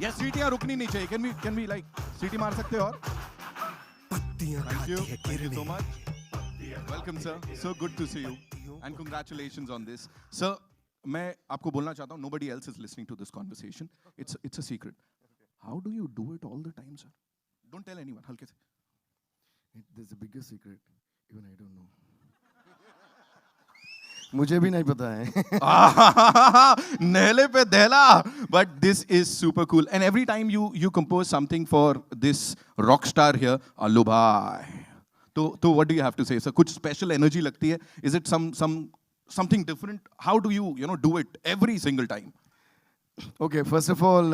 ये सीटियां रुकनी नहीं चाहिए. Can we like सीटी मार सकते हो और? Thank you so much. Welcome sir. So good to see you. And congratulations on this. Sir, मैं आपको बोलना चाहता हूँ, nobody else is listening to this conversation. It's a secret. How do you do it all the time, sir? Don't tell anyone. हल्के से. There's a bigger secret. Even I don't know. मुझे भी नहीं पता है. Nehle pe dehla. But this is super cool. And every time you compose something for this rock star here, Allu bhai. तो what do you have to say, sir? कुछ special energy लगती है? Is it something different? How do you do it every single time? Okay, first of all,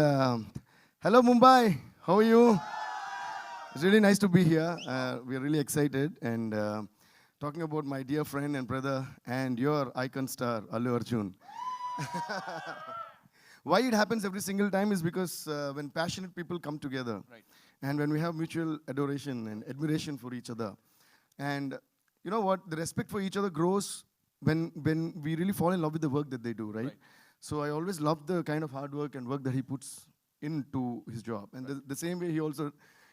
hello Mumbai. How are you? It's really nice to be here. We are really excited and talking about my dear friend and brother and your icon star, Allu Arjun. Why it happens every single time is because when passionate people come together, Right. and when we have mutual adoration and admiration for each other, and you know what, the respect for each other grows when we really fall in love with the work that they do, right? So I always love the kind of hard work and work that he puts into his job, and the same way he also.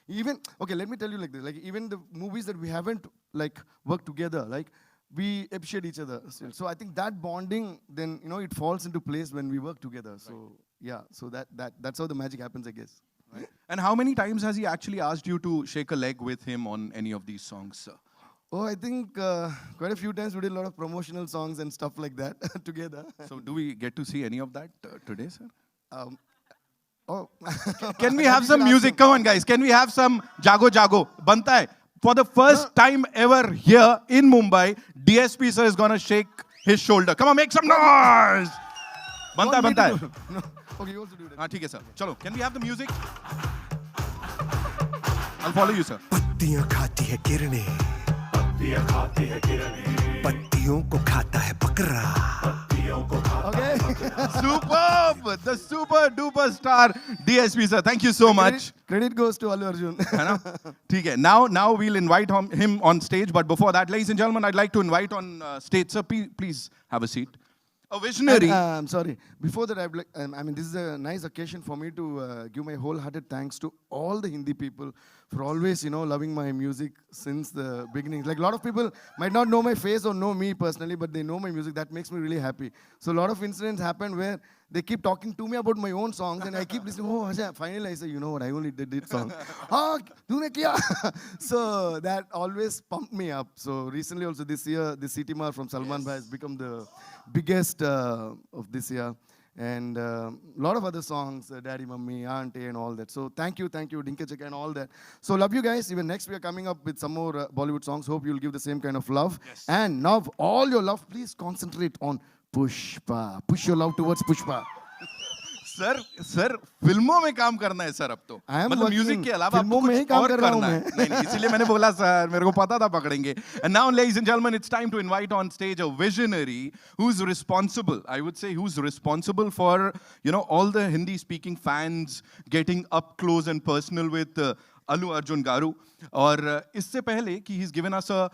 Even, okay, let me tell you like this, like even the movies that we haven't like worked together, like we appreciate each other still. So I think that bonding, then, it falls into place when we work together. So yeah, so that's how the magic happens, I guess. Right. And how many times has he actually asked you to shake a leg with him on any of these songs, sir? Oh, I think quite a few times we did a lot of promotional songs and stuff like that together. So do we get to see any of that today, sir? Oh, Can we have some music? Come on, guys. Can we have some Jago Jago? Banta hai. For the first time ever here in Mumbai, DSP sir is gonna shake his shoulder. Come on, make some noise. Banta hai, banta hai. No. Okay, you also do that. हाँ ठीक है sir. चलो. Can we have the music? I'll follow you, sir. पत्तियां खाती है किरणें, पत्तियों को खाता है बकरा. Okay. Superb, the super duper star DSP sir. Thank you so much. Credit goes to Allu Arjun. है ना? ठीक है. Now we'll invite him on stage. But before that, ladies and gentlemen, I'd like to invite on stage. Sir, please have a seat. A visionary. I'm sorry. Before that, this is a nice occasion for me to give my wholehearted thanks to all the Hindi people for always, loving my music since the beginning. Like a lot of people might not know my face or know me personally, but they know my music. That makes me really happy. So a lot of incidents happen where they keep talking to me about my own songs, and I keep listening. Oh, Ajay, finally I say, you know what? I only did this song. Tune kiya? So that always pumped me up. So recently, also this year, the City Mar from Salman Bhai has become the biggest of this year, and a lot of other songs, Daddy, Mummy, Auntie, and all that. So thank you, Dinka Chaka, and all that. So love you guys. Even next we are coming up with some more Bollywood songs. Hope you'll give the same kind of love. Yes. And now all your love, please concentrate on Pushpa. Push your love towards Pushpa. Sir फिल्मों में काम करना है sir अब तो. मतलब music के अलावा आपको कुछ और करना है. नहीं, इसीलिए मैंने बोला सर, मेरे को पता था पकड़ेंगे. And now, ladies and gentlemen, it's time to invite on stage a visionary who's responsible. I would say who's responsible for all the Hindi-speaking fans getting up close and personal with Allu Arjun Garu. और इससे पहले कि he's given us a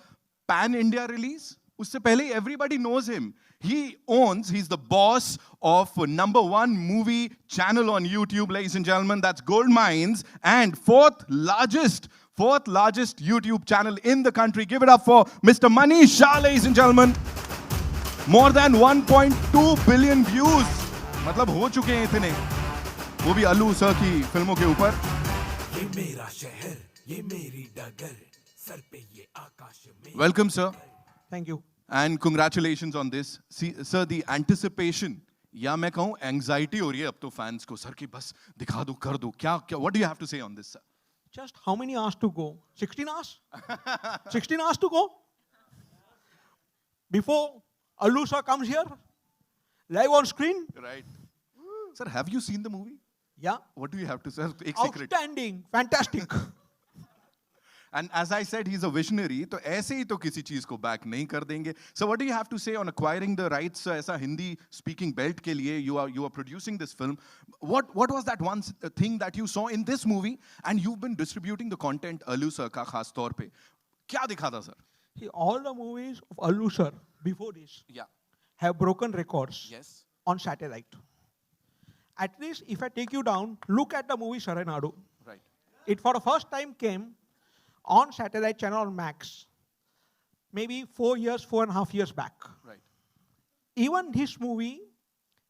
pan-India release, उससे पहले everybody knows him. He's the boss of #1 movie channel on YouTube, ladies and gentlemen. That's Gold Mines, and fourth largest YouTube channel in the country. Give it up for Mr. Manish Shah, ladies and gentlemen. More than 1.2 billion views. मतलब हो चुके हैं इतने. वो भी अल्लू sir की फिल्मों के ऊपर. ये मेरा शहर, ये मेरी डगर, सर पे ये आकाश में. Welcome, sir. Thank you. And congratulations on this. See, sir, the anticipation, या मैं कहूँ anxiety हो रही है अब तो fans को. सर की बस दिखा दो, कर दो. क्या? What do you have to say on this, sir? Just how many hours to go? 16 hours? 16 hours to go? Before Allu sir comes here, live on screen? Right. Sir, have you seen the movie? Yeah. What do you have to say? एक secret. Outstanding. Fantastic. And as I said, he's a visionary. तो ऐसे ही तो किसी चीज को back नहीं कर देंगे. So what do you have to say on acquiring the rights? ऐसा हिंदी speaking belt के लिए you are producing this film. What was that one thing that you saw in this movie and you've been distributing the content Allu sir का खास तौर पे? क्या दिखा था sir? See, all the movies of Allu sir before this Yeah. have broken records Yes. on satellite. At least if I take you down, look at the movie Saranadu. Right. It for the first time came on satellite channel on Max, maybe 4.5 years back. Right. Even this movie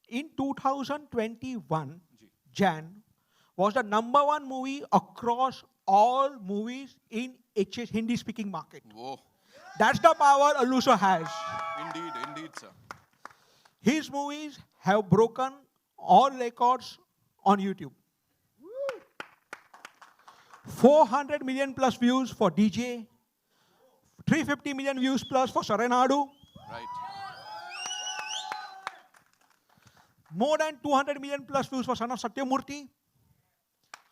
in 2021, Jan, was the #1 movie across all movies in Hindi speaking market. Whoa. That's the power Allu sir has. Indeed, sir. His movies have broken all records on YouTube. 400 million plus views for DJ, 350 million views plus for Saranadu, Right. more than 200 million plus views for Son of Satyamurthy,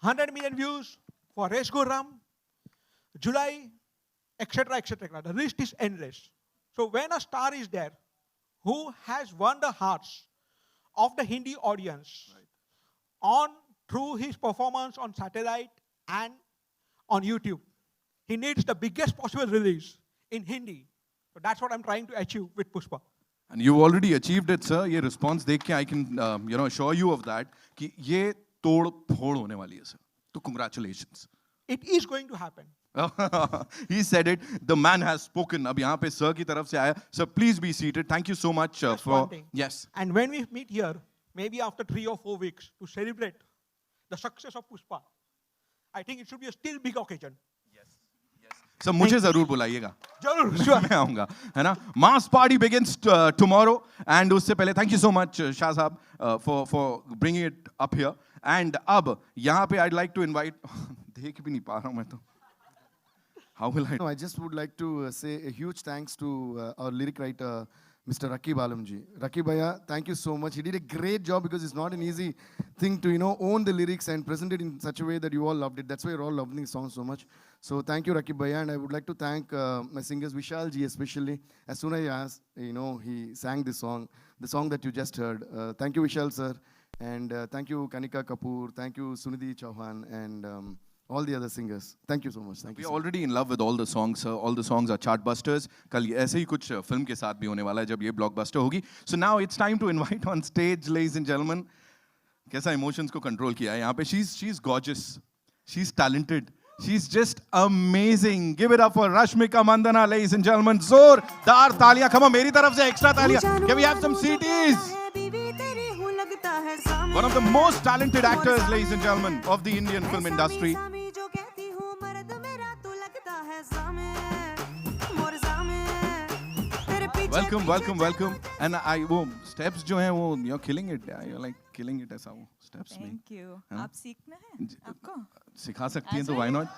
100 million views for Resh Gurram, July, etc., etc. The list is endless. So when a star is there who has won the hearts of the Hindi audience through his performance on satellite and on YouTube, he needs the biggest possible release in Hindi. So that's what I'm trying to achieve with Pushpa. And you've already achieved it, sir. ये response देख के I can assure you of that कि ये तोड़ फोड़ होने वाली है, sir. So congratulations. It is going to happen. He said it. The man has spoken. अब यहाँ पे sir की तरफ से आया. Sir, please be seated. Thank you so much Just for one thing. yes. And when we meet here, maybe after 3 or 4 weeks, to celebrate the success of Pushpa, I think it should be a still big occasion. Sir मुझे जरूर बुलाइएगा. जरूर, sure. मैं आऊंगा, है ना? Mass party begins tomorrow, and उससे पहले thank you so much Shah साहब for bringing it up here. And अब यहाँ पे I'd like to invite. देख भी नहीं पा रहा हूँ मैं तो. How will I? No, I just would like to say a huge thanks to our lyric writer, Mr. Rakib Alamji. Rakib Bhaiya, thank you so much. He did a great job because it's not an easy thing to, own the lyrics and present it in such a way that you all loved it. That's why you're all loving the song so much. So thank you, Rakib Bhaiya. And I would like to thank my singers, Vishal ji especially. As soon as I asked, he sang this song, the song that you just heard. Thank you, Vishal sir. And thank you, Kanika Kapoor. Thank you, Sunidhi Chauhan. And all the other singers. Thank you so much. Thank you. We're already in love with all the songs, sir. All the songs are chartbusters. कल ऐसे ही कुछ film के साथ भी होने वाला है जब ये blockbuster होगी. So now it's time to invite on stage, ladies and gentlemen. कैसा emotions को control किया है यहाँ पे? She's gorgeous. She's talented. She's just amazing. Give it up for Rashmika Mandana, ladies and gentlemen. जोरदार तालियां. Come on, मेरी तरफ से extra तालियां. Can we have some CTs? One of the most talented actors, ladies and gentlemen, of the Indian film industry. Welcome. And वो steps जो हैं वो you're killing it. You're like killing it ऐसा वो steps में. Thank you. आप सीखना है आपको? सिखा सकती हैं तो why not?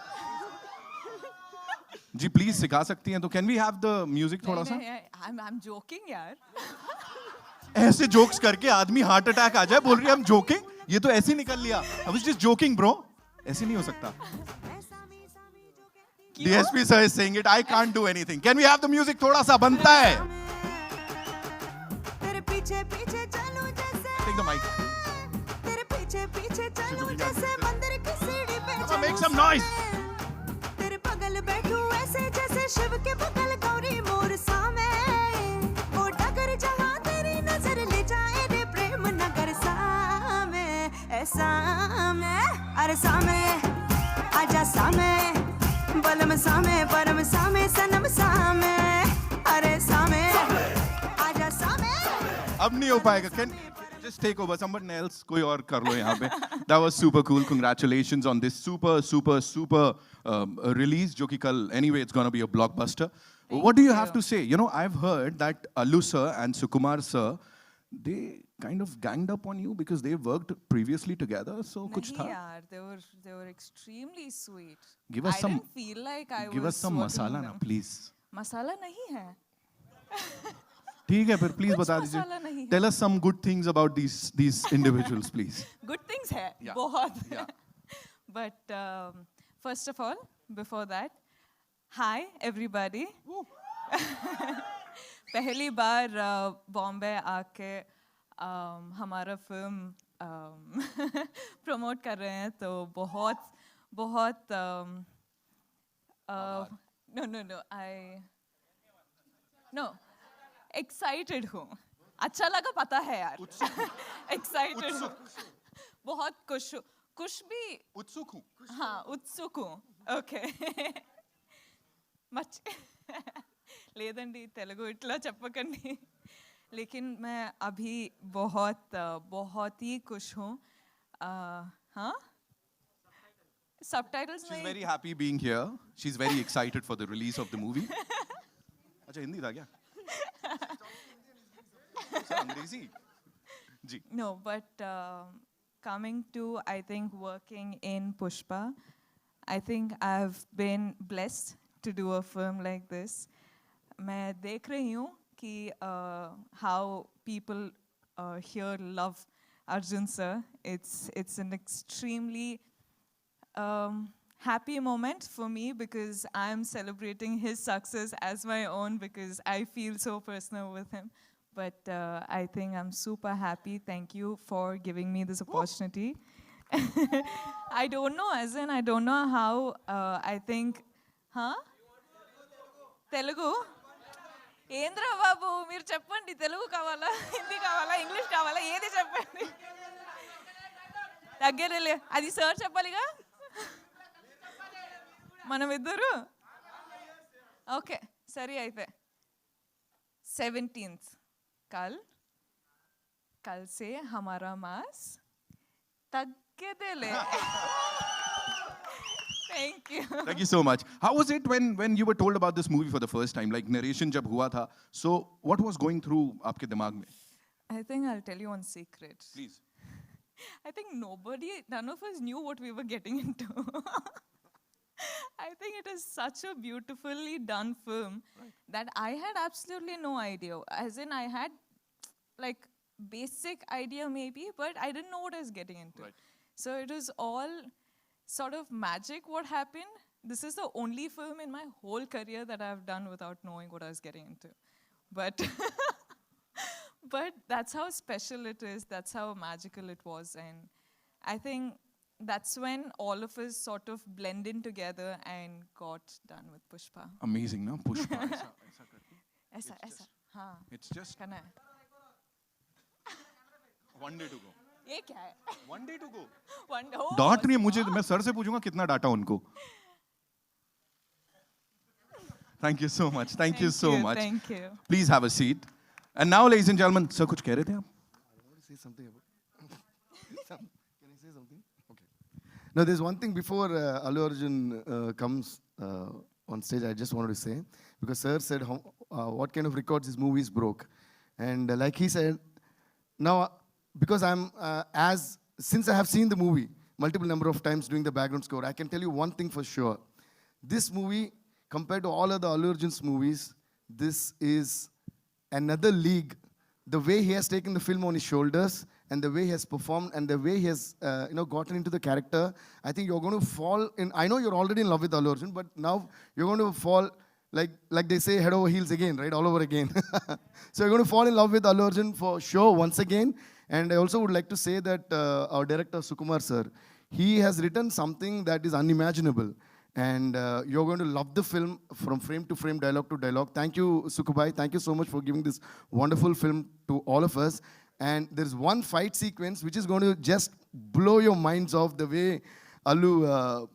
जी please सिखा सकती हैं तो can we have the music थोड़ा सा? I'm joking यार. ऐसे jokes करके आदमी heart attack आ जाए बोल रही है I'm joking? ये तो ऐसे ही निकल लिया. I was just joking bro. ऐसे नहीं हो सकता. DSP sir is saying it. I can't do anything. Can we have the music थोड़ा सा बनता है? Take the mic. Come on, make some noise. तेरे बगल बैठू ऐसे जैसे शिव के बगल गौरी मोर सामे वो डगर जहाँ तेरी नजर ले जाए रे प्रेम नगर सामे ऐसा में अरे सामे आजा सामे बलम सामे परम सामे सनम सामे अरे सामे आजा सामे अब नहीं हो पाएगा. Can just take over someone else कोई और कर लो यहाँ पे. That was super cool. Congratulations on this super release जो कि कल anyway it's gonna be a blockbuster. What do you have to say? I've heard that Allu sir and Sukumar sir they kind of ganged up on you because they worked previously together. So कुछ था? नहीं यार, they were extremely sweet. Give us I some. didn't feel like I Give was us some working masala with ना them. please. मसाला नहीं है. ठीक है फिर please कुछ बता मसाला नहीं दीजिए. है. Tell us some good things about these individuals please. Good things है, Yeah. बहुत. Yeah. But first of all, before that, hi everybody. पहली बार बॉम्बे आके हमारा फिल्म प्रमोट कर रहे हैं तो बहुत no एक्साइटेड हूँ. अच्छा लगा पता है यार. एक्साइटेड. बहुत खुश भी उत्सुक हूँ. हाँ उत्सुक हूँ ఓకే లేదండి తెలుగు ఇట్లా చెప్పకండి लेकिन मैं अभी बहुत ही खुश हूँ हाँ सबटाइटल्स She's में very happy being here. She's very excited for the release of the movie. अच्छा हिंदी था क्या? सर अंग्रेजी. जी. No, but coming to, I think, working in Pushpa, I think I've been blessed to do a film like this. मैं देख रही हूँ कि how people here love Arjun sir. It's an extremely happy moment for me because I'm celebrating his success as my own because I feel so personal with him. But I think I'm super happy. Thank you for giving me this opportunity. I don't know, as in I don't know how, I think, huh? Telugu? ఏంద్రా బాబు మీరు చెప్పండి తెలుగు కావాలా హిందీ కావాలా English కావాలా ఏది చెప్పండి దగ్గరలే అది sir చెప్పాలిగా మనం ఇద్దరు ఓకే సరే అయితే 17th कल से हमारा मास Taggedele Thank you. Thank you so much. How was it when you were told about this movie for the first time? Like narration जब हुआ था, so what was going through आपके दिमाग में? I think I'll tell you one secret. Please. I think none of us knew what we were getting into. I think it is such a beautifully done film that I had absolutely no idea. As in, I had like basic idea maybe, but I didn't know what I was getting into. Right. So it was all sort of magic what happened. This is the only film in my whole career that I've done without knowing what I was getting into. But but that's how special it is. That's how magical it was. And I think that's when all of us sort of blend in together and got done with Pushpa. Amazing, no? Pushpa. ऐसा करके. ऐसा हाँ It's just करना है. one day to go. ये क्या है? One day to go. One day. डांट रही है मुझे, मैं सर से पूछूंगा कितना डाटा उनको. Thank you so much. Thank you so much. Thank you. Please have a seat. And now, ladies and gentlemen, sir, कुछ कह रहे थे आप? I want to say something about. Can I say something? Okay. No, there's one thing before Allu Arjun comes on stage. I just wanted to say because sir said what kind of records his movies broke, and like he said, now because I'm since I have seen the movie multiple number of times doing the background score, I can tell you one thing for sure. This movie, compared to all other Allu Arjun's movies, this is another league. The way he has taken the film on his shoulders and the way he has performed and the way he has gotten into the character, I think you're going to fall in. I know you're already in love with Allu Arjun, but now you're going to fall like they say, head over heels again, right? All over again. So you're going to fall in love with Allu Arjun for sure once again. And I also would like to say that our director Sukumar sir, he has written something that is unimaginable. And you're going to love the film from frame to frame, dialogue to dialogue. Thank you, Sukubai. Thank you so much for giving this wonderful film to all of us. And there's one fight sequence which is going to just blow your minds off the way Allu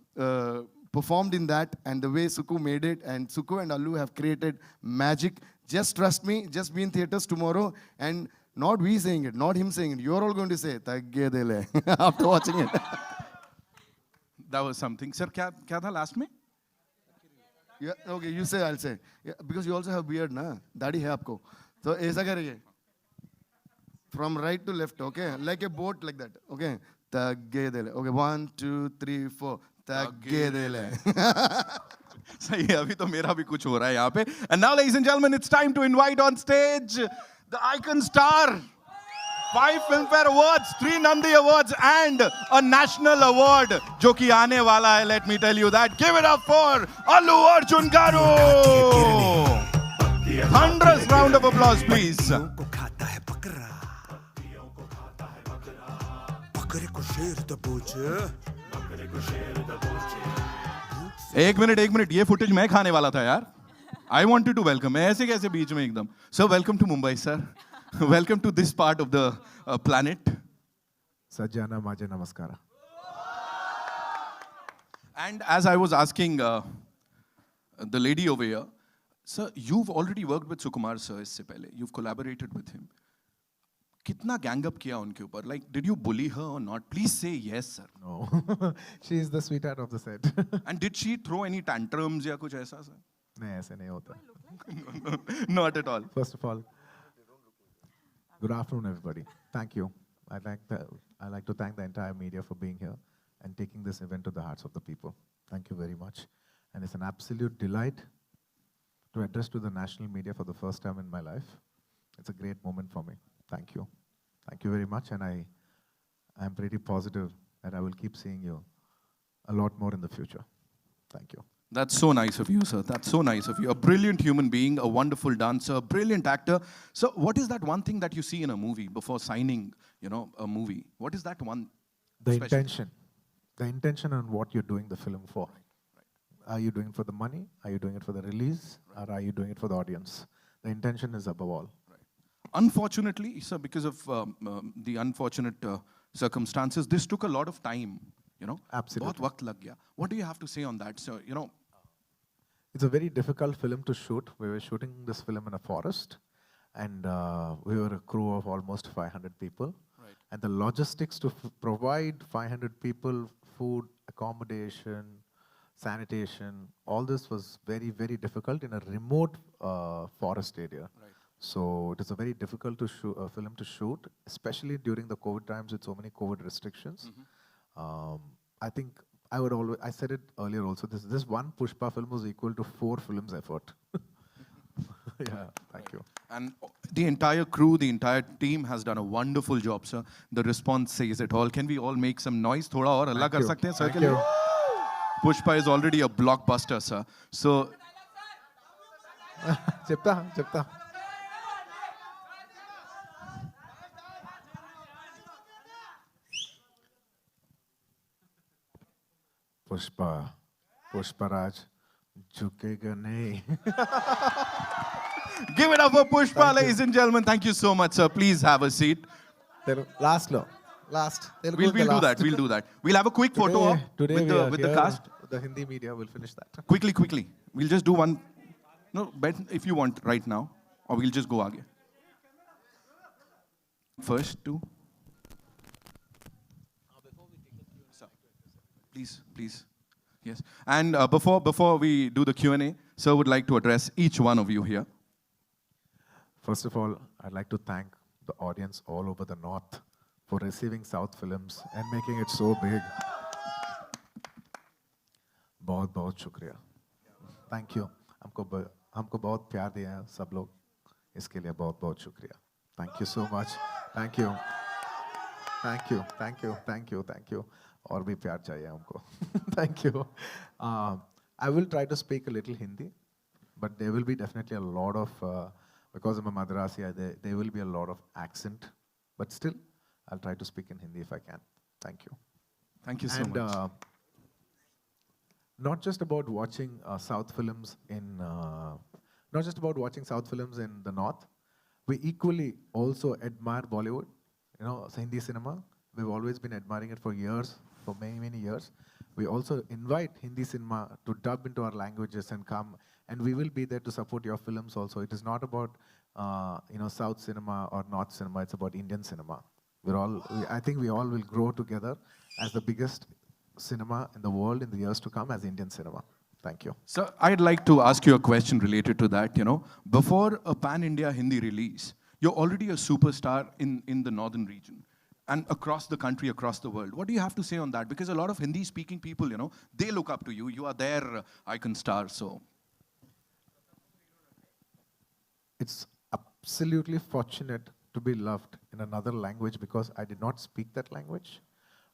performed in that and the way Suku made it. And Suku and Allu have created magic. Just trust me. Just be in theaters tomorrow. And not we saying it, not him saying it. You're all going to say, Taggedele, after watching it. That was something. Sir, क्या था last में? Yeah, okay, you say, I'll say. Yeah, because you also have beard, na? दाढ़ी है आपको. So ऐसा करेंगे. From right to left, okay? Like a boat, like that, okay? Taggedele. Okay, 1, 2, 3, 4. Taggedele. सही है, अभी तो मेरा भी कुछ हो रहा है यहाँ पे. And now, ladies and gentlemen, it's time to invite on stage the icon star. 5 Filmfare Awards, 3 Nandi Awards, and a national award, जो कि आने वाला है. Let me tell you that. Give it up for Allu Arjun Garu. 100th round of applause, please. को खाता है बकरा, बकरे को शेर दबोचे, बकरे को शेर दबोचे. एक मिनट, ये फुटेज मैं खाने वाला था यार. I wanted to welcome. मैं ऐसे कैसे बीच में एकदम. So welcome to Mumbai, sir. Welcome to this part of the planet. Sajjana Maje Namaskara. And as I was asking the lady over here, sir, you've already worked with Sukumar sir इससे पहले. You've collaborated with him. कितना gang up किया उनके ऊपर? Like, did you bully her or not? Please say yes, sir. No, she is the sweetheart of the set. And did she throw any tantrums या कुछ ऐसा, sir? नहीं ऐसे नहीं होता. Not at all. First of all, good afternoon, everybody. Thank you. I'd like to thank the entire media for being here and taking this event to the hearts of the people. Thank you very much. And it's an absolute delight to address to the national media for the first time in my life. It's a great moment for me. Thank you. Thank you very much. And I'm pretty positive that I will keep seeing you a lot more in the future. Thank you. That's so nice of you, sir. That's so nice of you. A brilliant human being, a wonderful dancer, a brilliant actor. So what is that one thing that you see in a movie before signing, a movie? What is that one? The special- intention. The intention on what you're doing the film for. Are you doing it for the money? Are you doing it for the release? Or are you doing it for the audience? The intention is above all. Unfortunately, sir, because of the unfortunate circumstances, this took a lot of time, Absolutely. बहुत वक्त लग गया. What do you have to say on that, sir? It's a very difficult film to shoot. We were shooting this film in a forest, and we were a crew of almost 500 people. Right. And the logistics to provide 500 people food, accommodation, sanitation, all this was very, very difficult in a remote forest area. Right. So it is a very difficult film to shoot, especially during the COVID times with so many COVID restrictions. I think I said it earlier also, this one Pushpa film was equal to 4 films effort. Yeah, thank you. And the entire crew, the entire team has done a wonderful job, sir. The response says it all. Can we all make some noise? थोड़ा और हल्ला कर सकते हैं, sir? Thank you. Pushpa is already a blockbuster, sir. So, చెప్తా पुष्पराज झुकेगा नहीं. give it up for Pushpa, ladies and gentlemen. Thank you so much, sir. Please have a seat. Last. We'll do that. We'll do that. We'll have a quick photo op Today with the cast. The Hindi media will finish that. Quickly. We'll just do one. No, bet if you want right now, or we'll just go aage. First two. Sir, please. Yes. And before we do the Q&A, sir would like to address each one of you here. First of all, I'd like to thank the audience all over the north for receiving South films and making it so big. बहुत शुक्रिया. Thank you. हमको बहुत प्यार दिया है सब लोग. इसके लिए बहुत शुक्रिया. Thank you so much. Thank you. और भी प्यार चाहिए हमको. Thank you. I will try to speak a little Hindi, but there will be definitely a lot of, because I'm a Madrasi, there will be a lot of accent, but still, I'll try to speak in Hindi if I can. Thank you. Thank you so much. Not just about watching South films in the north, we equally also admire Bollywood, Hindi cinema. We've always been admiring it for years, for many years. We also invite Hindi cinema to dub into our languages and come, and we will be there to support your films also. It is not about South cinema or North cinema, it's about Indian cinema. I think we all will grow together as the biggest cinema in the world in the years to come as Indian cinema. Thank you. So I'd like to ask you a question related to that. Before a pan-India Hindi release, you're already a superstar in the northern region and across the country, across the world. What do you have to say on that? Because a lot of Hindi-speaking people, they look up to you. You are their icon star. So it's absolutely fortunate to be loved in another language because I did not speak that language.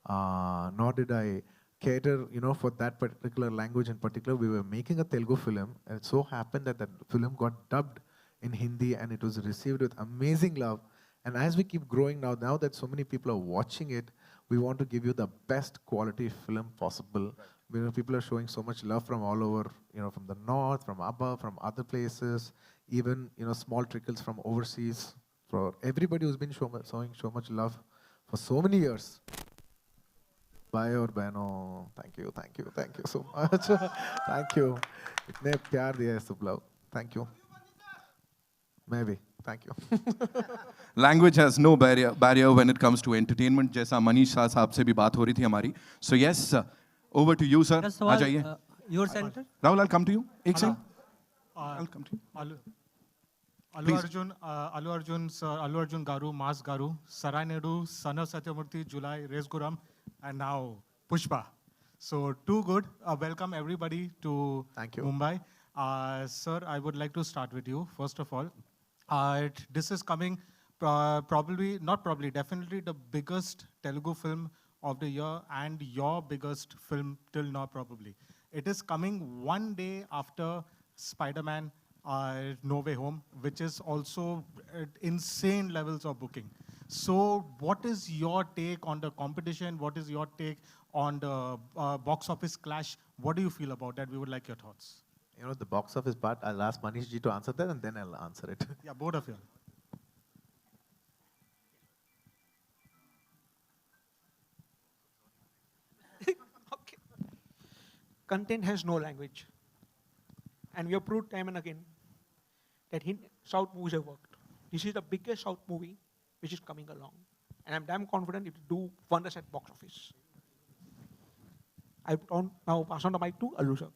Nor did I cater, for that particular language in particular. We were making a Telugu film, and it so happened that that film got dubbed in Hindi, and it was received with amazing love. And as we keep growing now that so many people are watching it, we want to give you the best quality film possible. Right. People are showing so much love from all over, from the north, from above, from other places, even, small trickles from overseas. For everybody who's been showing so much love for so many years. भाई और बहनों, thank you so much. Thank you. इतने प्यार दिया है सब लोग. Thank you. मैं भी. Thank you. Language has no barrier when it comes to entertainment. जैसा मनीष शाह साहब से भी बात हो रही थी हमारी. So yes, over to you, sir. आ जाइए. Your center? Rahul, I'll come to you. एक second. I'll come to you. Allu Arjun Garu, Mas Garu, Sarai Naidu, Son of Satyamurthy, July, Res Guram, and now Pushpa. So too good. Welcome everybody to Thank you. Mumbai. Sir, I would like to start with you, first of all. This is coming definitely the biggest Telugu film of the year and your biggest film till now probably. It is coming one day after Spider-Man No Way Home, which is also at insane levels of booking. So what is your take on the competition? What is your take on the box office clash? What do you feel about that? We would like your thoughts. You know, the box office part, I'll ask Manish ji to answer that and then I'll answer it. Yeah, both of you. Okay. Content has no language. And we have proved time and again that South movies have worked. This is the biggest South movie which is coming along. And I'm damn confident it will do wonders at box office. I now pass on the mic to Allu sir.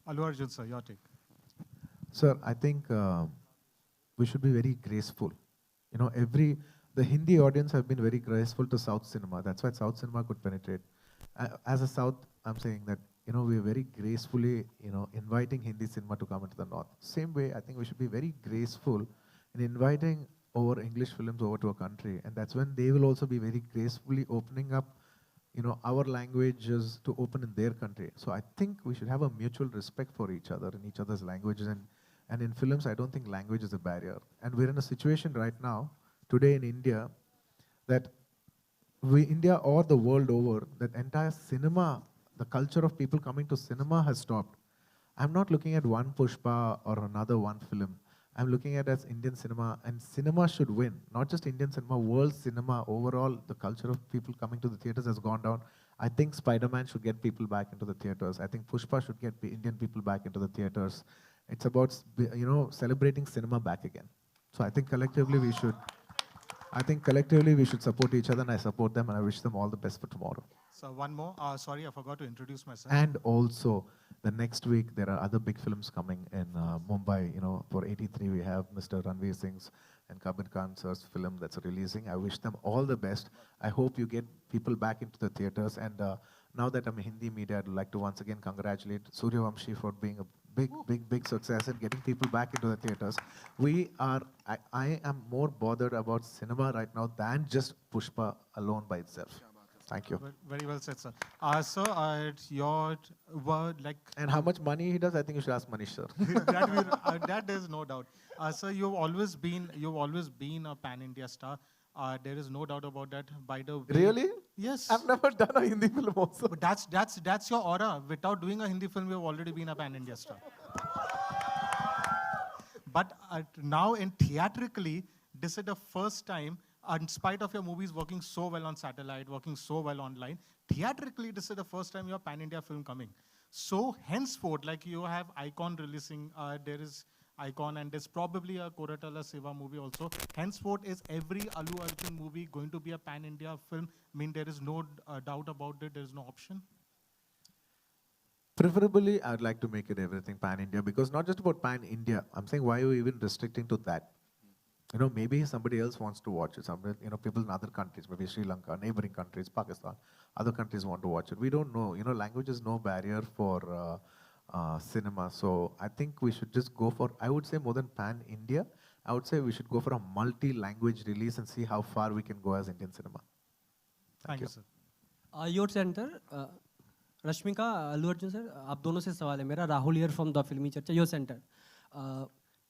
Allu Arjun sir, your take. Sir, I think we should be very graceful. You know, the Hindi audience have been very graceful to South cinema. That's why South cinema could penetrate. As a South, I'm saying that, you know, we're very gracefully, you know, inviting Hindi cinema to come into the North. Same way, I think we should be very graceful in inviting our English films over to a country. And that's when they will also be very gracefully opening up, you know, our languages to open in their country. So I think we should have a mutual respect for each other in each other's languages. And in films, I don't think language is a barrier. And we're in a situation right now, today in India, that India or the world over, that entire cinema, the culture of people coming to cinema has stopped. I'm not looking at one Pushpa or another one film. I'm looking at it as Indian cinema, and cinema should win. Not just Indian cinema, world cinema, overall, the culture of people coming to the theaters has gone down. I think Spider-Man should get people back into the theaters. I think Pushpa should get Indian people back into the theaters. It's about, you know, celebrating cinema back again. So I think collectively we should support each other, and I support them, and I wish them all the best for tomorrow. So one more. Sorry, I forgot to introduce myself. And also, the next week, there are other big films coming in Mumbai. You know, for 83, we have Mr. Ranveer Singh's and Kabir Khan sir's film that's releasing. I wish them all the best. I hope you get people back into the theaters. And now that I'm a Hindi media, I'd like to once again congratulate Suryavamshi for being a big success and getting people back into the theaters. I am more bothered about cinema right now than just Pushpa alone by itself. Thank you. Very well said, sir. Sir, your word, like... And how much money he does, I think you should ask Manish, sir. that is no doubt. Sir, you've always been a pan-India star. There is no doubt about that. By the way, Really? yes. I've never done a Hindi film also. But that's your aura. Without doing a Hindi film, you've already been a pan-India star. But now, theatrically, this is the first time, in spite of your movies working so well on satellite, working so well online, theatrically, this is the first time your pan-India film coming. So henceforth, like you have Icon releasing, there is Icon, and there's probably a Koratala Seva movie also. Henceforth, is every Allu Arjun movie going to be a pan-India film? I mean, there is no doubt about it, there is no option? Preferably, I'd like to make it everything pan-India, because not just about pan-India. I'm saying, why are you even restricting to that? You know, maybe somebody else wants to watch it. Somebody, you know, people in other countries, maybe Sri Lanka, neighboring countries, Pakistan, other countries want to watch it. We don't know. You know, language is no barrier for cinema. So I think we should just go for, I would say more than pan-India, I would say we should go for a multi-language release and see how far we can go as Indian cinema. Thank you, sir. Your center, Rashmika, Allu Arjun sir, आप दोनों से सवाल है मेरा. Rahul here from the फिल्मी चर्चा. Your center.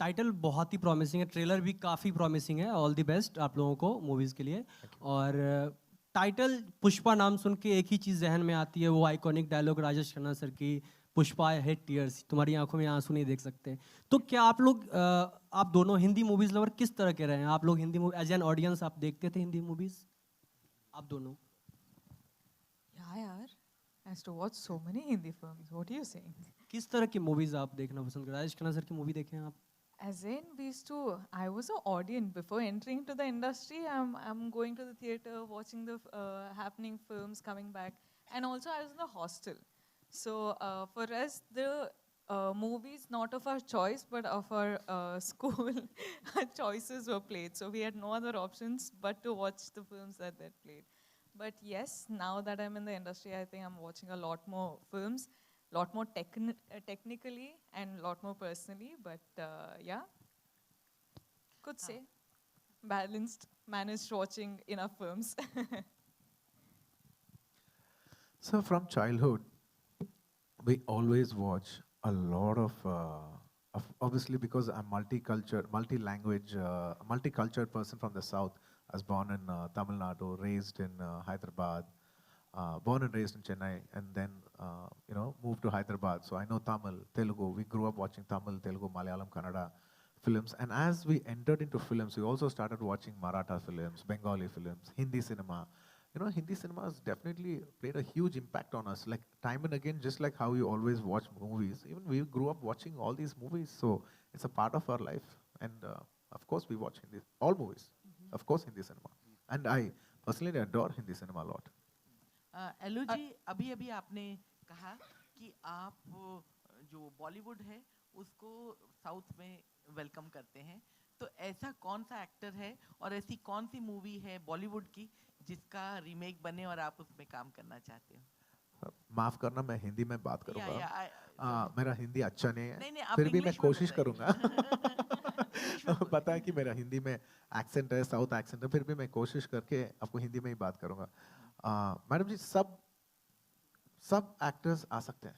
Title बहुत ही promising है, ट्रेलर भी काफ़ी प्रॉमिसिंग है. ऑल द बेस्ट आप लोगों को मूवीज़ के लिए. और टाइटल पुष्पा नाम सुन के एक ही चीज़ जहन में आती है, वो iconic dialogue Rajesh Khanna sir की, पुष्पा हिट टीयर्स, तुम्हारी आंखों में आंसू नहीं देख सकते। तो क्या आप लोग आप दोनों हिंदी मूवीज लवर किस तरह के रहे हैं? आप लोग Hindi movie as an audience आप देखते थे हिंदी मूवीज? आप दोनों? Yeah, yaar. I used to watch so many Hindi films. What are you saying? किस तरह की मूवीज आप देखना पसंद करते हैं? राजेश खन्ना सर की मूवी देखे हैं आप? As in, we used to. I was an audience before entering to the industry. I'm going to the theater, watching the happening films, coming back, and also I was in the hostel. So for us, the movies not of our choice, but of our school choices were played. So we had no other options but to watch the films that they played. But yes, now that I'm in the industry, I think I'm watching a lot more films, lot more technically and lot more personally. But yeah, could say balanced, managed watching enough films. So from childhood, we always watch a lot of obviously because I'm multicultural, multi-language, multicultural person from the south. I was born in Tamil Nadu, raised in Hyderabad, born and raised in Chennai, and then moved to Hyderabad. So I know Tamil, Telugu. We grew up watching Tamil, Telugu, Malayalam, Kannada films. And as we entered into films, we also started watching Maratha films, Bengali films, Hindi cinema. Hindi cinema has definitely played a huge impact on us. Like time and again, just like how you always watch movies, even we grew up watching all these movies. So it's a part of our life. And of course, we watch Hindi, all movies. Of course, Hindi cinema. And I personally adore Hindi cinema a lot. एलू जी, अभी अभी आपने कहा कि आप जो बॉलीवुड है उसको south में वेलकम करते हैं, तो ऐसा कौन सा एक्टर है और ऐसी कौन सी मूवी है बॉलीवुड की जिसका रीमेक बने और आप उसमें काम करना चाहते हो? माफ करना, मैं हिंदी में बात करूंगा। मेरा हिंदी अच्छा नहीं है, नहीं, फिर भी मैं कोशिश करूंगा। पता है कि मेरा हिंदी में एक्सेंट है, साउथ एक्सेंट है, फिर भी मैं कोशिश करके आपको हिंदी में ही बात करूंगा। मैडम जी, सब एक्टर्स आ सकते हैं,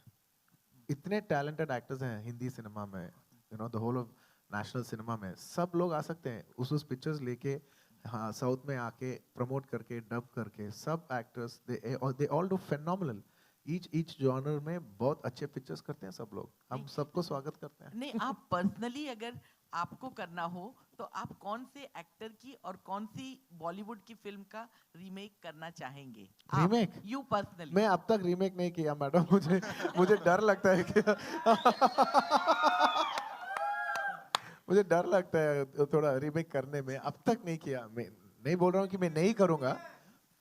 इतने टैलेंटेड एक्टर्स हैं हिंदी सिनेमा में, the whole of national cinema में, सब लोग आ सकते हैं उस पिक्चर्स लेके, हाँ, साउथ में आके प्रमोट करके, डब करके, सब actors they all do phenomenal. Each genre में बहुत अच्छे पिक्चर्स करते हैं सब लोग, हम सबको स्वागत करते हैं। नहीं, आप पर्सनली अगर आपको करना हो तो आप कौन से एक्टर की और कौन सी बॉलीवुड की फिल्म का रीमेक करना चाहेंगे? रीमेक? You personally? मैं अब तक रीमेक नहीं किया मैडम, मुझे डर लगता है कि मुझे डर लगता है थोड़ा रीमेक करने में, अब तक नहीं किया। मैं नहीं बोल रहा हूँ कि मैं नहीं करूँगा,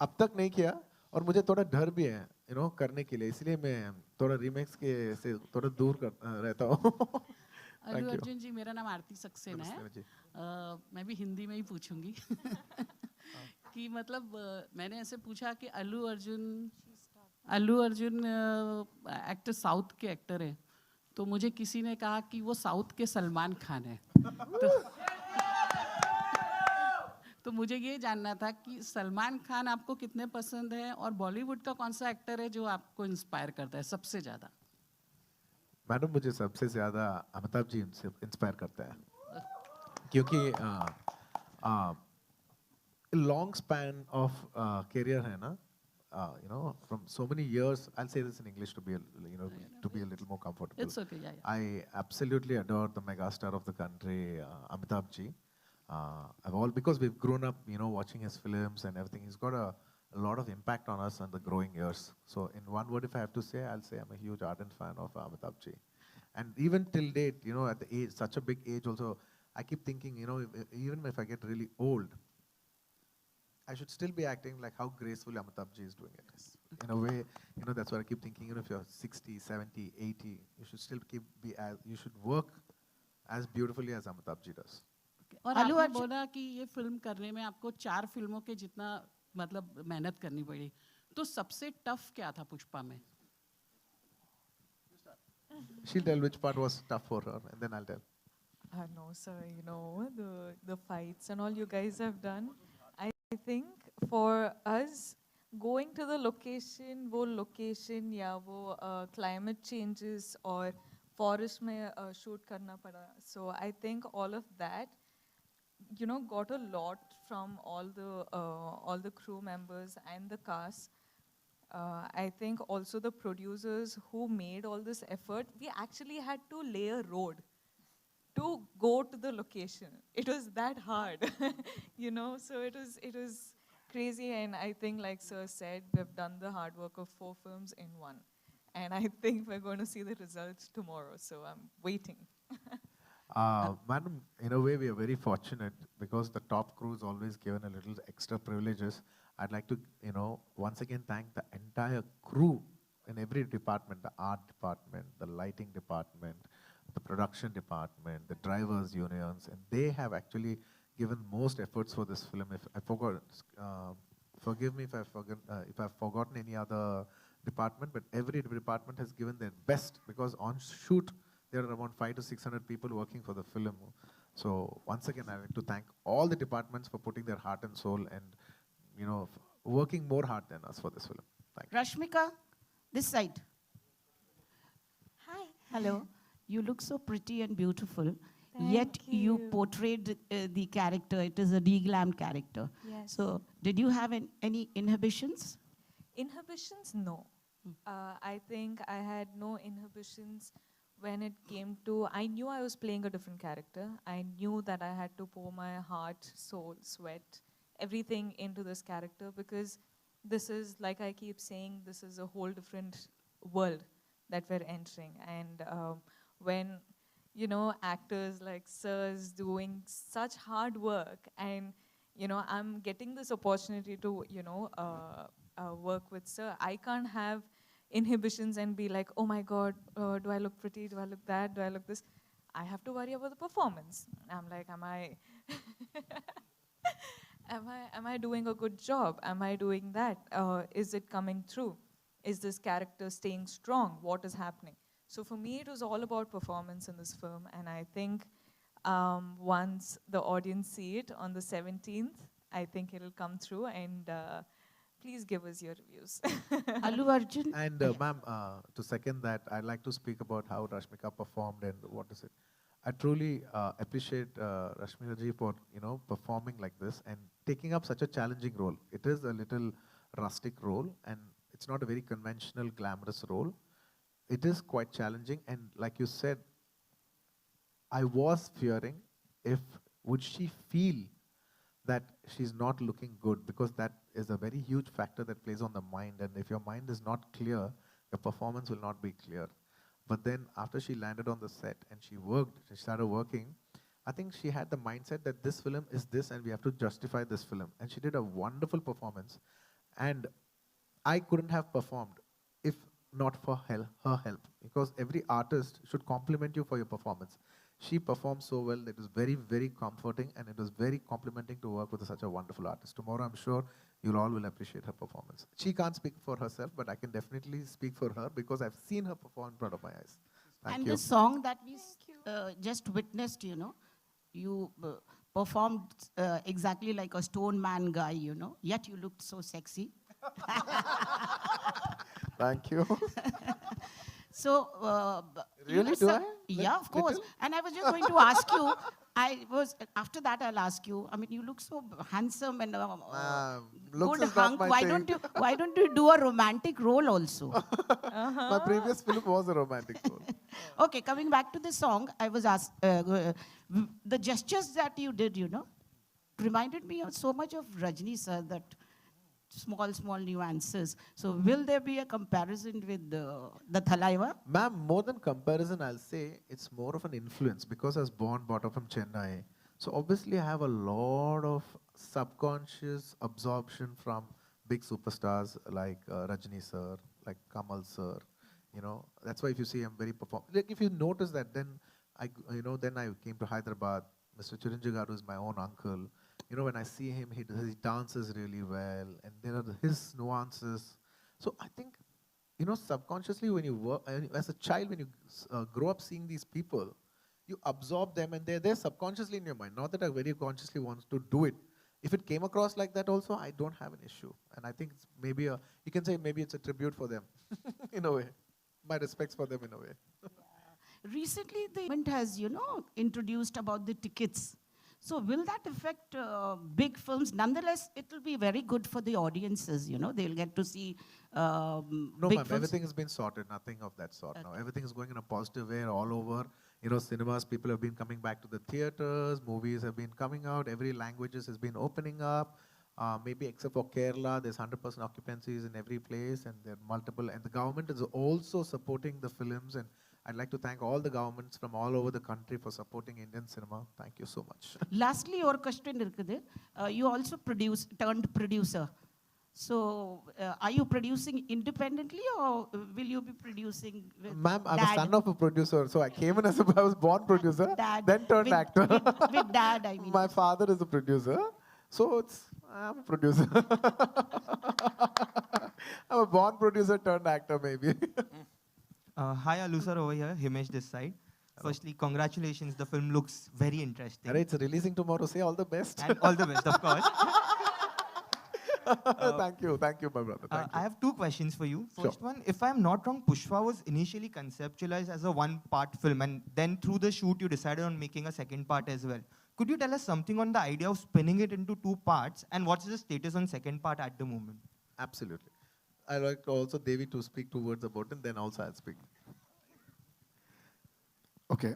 अब तक नहीं किया, और मुझे थोड़ा डर भी है करने के लिए, इसलिए मैं थोड़ा रीमेक्स के से थोड़ा दूर रहता हूँ। अल्लू अर्जुन जी, मेरा नाम आरती सक्सेना है। मैं भी हिंदी में ही पूछूंगी कि मतलब मैंने ऐसे पूछा कि अल्लू अर्जुन एक्टर साउथ के एक्टर है, तो मुझे किसी ने कहा कि वो साउथ के सलमान खान है। तो मुझे ये जानना था कि सलमान खान आपको कितने पसंद है, और बॉलीवुड का कौन सा एक्टर है जो आपको इंस्पायर करता है सबसे ज़्यादा? मैडम, मुझे सबसे ज़्यादा अमिताभ जी इंस्पायर करता है, क्योंकि लॉन्ग स्पैन ऑफ करियर है ना, from so many years. I'll say this in English to be a little more comfortable. It's okay, yeah. I absolutely adore the megastar of the country, Amitabh ji. Because we've grown up, watching his films and everything. He's got a lot of impact on us in the growing years. So in one word, if I have to say, I'll say I'm a huge ardent fan of Amitabh ji. And even till date, at the age, such a big age also, I keep thinking, even if I get really old, I should still be acting like how gracefully Amitabh ji is doing it. In a way, that's what I keep thinking. If you're 60, 70, 80, you should still you should work as beautifully as Amitabh ji does. और आपने बोला कि ये film करने में आपको 4 फिल्मों के जितना मतलब मेहनत करनी पड़ी, तो सबसे टफ क्या था पुष्पा में? She'll tell which part was tough for her, and then I'll tell. No, sir. The fights and all you guys have done. I think for us, going to the location, वो location या वो climate changes और forest में shoot करना पड़ा. So I think all of that, got a lot from all the crew members and the cast. I think also the producers who made all this effort, we actually had to lay a road to go to the location. It was that hard, so it was crazy. And I think, like Sir said, we've done the hard work of 4 films in one. And I think we're going to see the results tomorrow, so I'm waiting. Madam, in a way, we are very fortunate because the top crew is always given a little extra privileges. I'd like to, once again thank the entire crew in every department, the art department, the lighting department, the production department, the drivers' unions, and they have actually given most efforts for this film. If I forgot, forgive me if I've forgotten any other department, but every department has given their best because on shoot, there are around 500 to 600 people working for the film. So once again, I like to thank all the departments for putting their heart and soul and, working more hard than us for this film. Thank you. Rashmika, this side. Hi. Hello. You look so pretty and beautiful. Yet you portrayed the character. It is a deglammed character. Yes. So did you have any inhibitions? Inhibitions, no. I think I had no inhibitions when it came to, I knew I was playing a different character. I knew that I had to pour my heart, soul, sweat, everything into this character because this is, like I keep saying, this is a whole different world that we're entering. And when, actors like Sir's doing such hard work and, I'm getting this opportunity to, work with Sir, I can't have inhibitions and be like, oh my God, do I look pretty? Do I look that? Do I look this? I have to worry about the performance. I'm like, am I doing a good job? Am I doing that? Is it coming through? Is this character staying strong? What is happening? So for me, it was all about performance in this film. And I think once the audience see it on the 17th, I think it'll come through. And please give us your reviews. Allu Arjun. And ma'am, to second that, I'd like to speak about how Rashmika performed and what is it. I truly appreciate Rashmika ji for performing like this and taking up such a challenging role. It is a little rustic role and it's not a very conventional, glamorous role. It is quite challenging, and like you said, I was fearing would she feel that she's not looking good, because that is a very huge factor that plays on the mind, and if your mind is not clear, your performance will not be clear. But then after she landed on the set and she started working, I think she had the mindset that this film is this and we have to justify this film. And she did a wonderful performance. And I couldn't have performed if not for her help, because every artist should compliment you for your performance. She performed so well that it was very, very comforting, and it was very complimenting to work with such a wonderful artist. Tomorrow, I'm sure you all will appreciate her performance. She can't speak for herself, but I can definitely speak for her because I've seen her perform in front of my eyes. Thank and you. the song that we just witnessed, you performed exactly like a stone man guy, yet you looked so sexy. Thank you. So, really, do I? Yeah, of course. And I was just going to ask you, after that I'll ask you, I mean, you look so handsome and good hunk. Why don't you do a romantic role also? My previous film was a romantic role. Okay, coming back to the song, I was asked, the gestures that you did, reminded me of so much of Rajni sir, that small nuances. So will there be a comparison with the Thalaiva? Ma'am, more than comparison, I'll say it's more of an influence, because I was brought up from Chennai. So obviously I have a lot of subconscious absorption from big superstars like Rajni sir, like Kamal sir. That's why if you see I'm very like if you notice that, then I came to Hyderabad. Mr. Chiranjeevi Garu is my own uncle. When I see him, he dances really well, and there are his nuances. So I think, subconsciously when you work, as a child, when you grow up seeing these people, you absorb them, and they're there subconsciously in your mind. Not that I very consciously want to do it. If it came across like that also, I don't have an issue. And I think it's maybe you can say maybe it's a tribute for them, in a way. My respects for them in a way. Recently, the government has, introduced about the tickets. So will that affect big films? Nonetheless, it will be very good for the audiences, you know, they'll get to see No, big ma'am, films. everything has been sorted, nothing of that sort now. Everything is going in a positive way all over. You know, cinemas, people have been coming back to the theaters, movies have been coming out, every languages has been opening up. Maybe except for Kerala, there's 100% occupancies in every place, and there are multiple, and the government is also supporting the films, and I'd like to thank all the governments from all over the country for supporting Indian cinema. Thank you so much. Lastly, your question இருக்குது. You also turned producer. So, are you producing independently or will you be producing with Ma'am, I'm dad? a son of a producer, so I came in as I was born producer, Dad, then turned with- actor. with dad, I mean. My father is a producer, so I'm a producer. I'm a born producer turned actor, maybe. Hi, Alu sir, over here, Himesh this side. Firstly, congratulations, the film looks very interesting. Alright, it's releasing tomorrow. Say all the best. And all the best, of course. Thank you, my brother. Thank you. I have two questions for you. Sure. First one, if I'm not wrong, Pushpa was initially conceptualized as a one-part film, and then through the shoot, you decided on making a second part as well. Could you tell us something on the idea of spinning it into two parts, and what's the status on second part at the moment? Absolutely. I like also Devi to speak 2 words about it, then also I'll speak. Okay.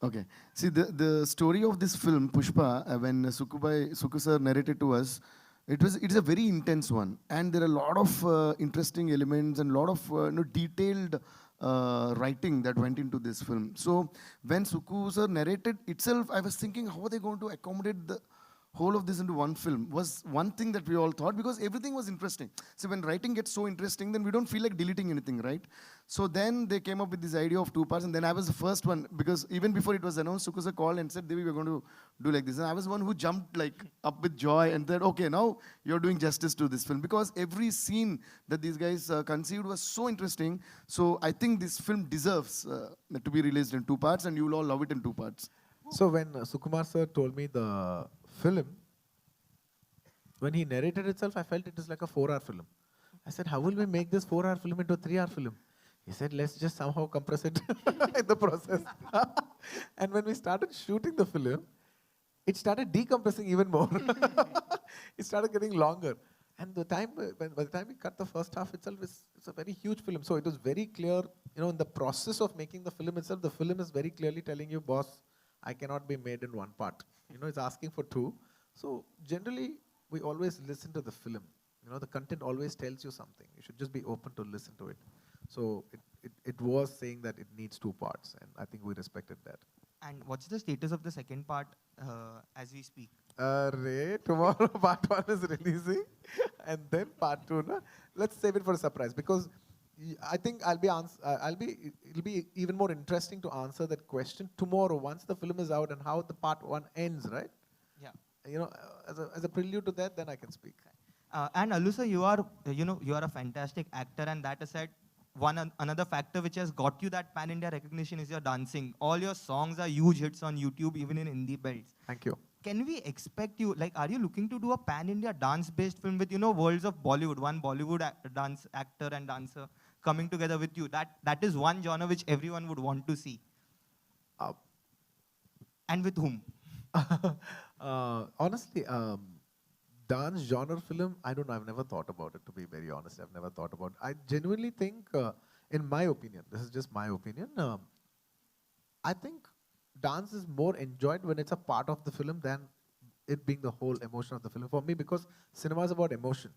Okay. See, the story of this film, Pushpa, when Suku sir narrated to us, it's a very intense one. And there are a lot of interesting elements and a lot of detailed writing that went into this film. So when Suku sir narrated itself, I was thinking, how are they going to accommodate the whole of this into one film was one thing that we all thought, because everything was interesting. So when writing gets so interesting, then we don't feel like deleting anything, right? So then they came up with this idea of 2 parts, and then I was the first one, because even before it was announced, Suku sir called and said, Devi, we're going to do like this. And I was the one who jumped like up with joy and said, okay, now you're doing justice to this film, because every scene that these guys conceived was so interesting. So I think this film deserves to be released in 2 parts, and you will all love it in 2 parts. So when Sukumar sir told me the film, when he narrated itself, I felt it is like a 4-hour film. I said, how will we make this 4-hour film into a 3-hour film? He said, let's just somehow compress it in the process. And when we started shooting the film, it started decompressing even more. It started getting longer. And by the time we cut the first half itself, it's a very huge film. So it was very clear, you know, in the process of making the film itself, the film is very clearly telling you, boss, I cannot be made in 1 part. You know, it's asking for 2. So generally, we always listen to the film. You know, the content always tells you something. You should just be open to listen to it. So it was saying that it needs 2 parts, and I think we respected that. And what's the status of the second part as we speak? Tomorrow part 1 is releasing, and then part 2. No? Let's save it for a surprise, because I think it'll be even more interesting to answer that question tomorrow once the film is out and how the part 1 ends, right? Yeah. You know, as a prelude to that, then I can speak. And Alu sir, you are a fantastic actor, and that aside, another factor which has got you that pan-India recognition is your dancing. All your songs are huge hits on YouTube, even in Hindi belts. Thank you. Can we expect you, like, are you looking to do a pan-India dance-based film with, you know, worlds of Bollywood, one Bollywood dance actor and dancer coming together with you? That is one genre which everyone would want to see. And with whom? Honestly, dance genre film, I don't know. I've never thought about it, to be very honest. I've never thought about it. I genuinely think, in my opinion, this is just my opinion, I think dance is more enjoyed when it's a part of the film than it being the whole emotion of the film. For me, because cinema is about emotion.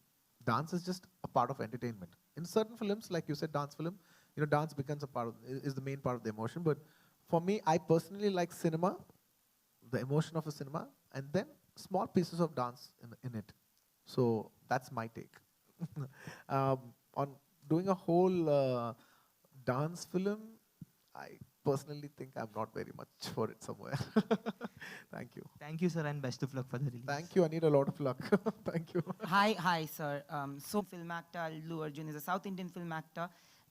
Dance is just a part of entertainment. In certain films, like you said, dance film, you know, dance becomes is the main part of the emotion. But for me, I personally like cinema, the emotion of a cinema, and then small pieces of dance in it. So that's my take. On doing a whole dance film, I personally think I'm not very much for it somewhere. Thank you. Thank you, sir, and best of luck for the release. Thank you. I need a lot of luck. Thank you. Hi, sir. So film actor Allu Arjun is a South Indian film actor.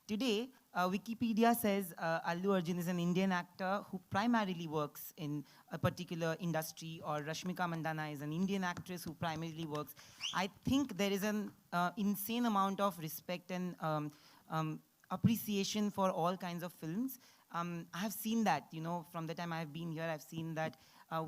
Today, Wikipedia says Allu Arjun is an Indian actor who primarily works in a particular industry, or Rashmika Mandanna is an Indian actress who primarily works. I think there is an insane amount of respect and appreciation for all kinds of films. I have seen that, you know, from the time I have been here, I've seen that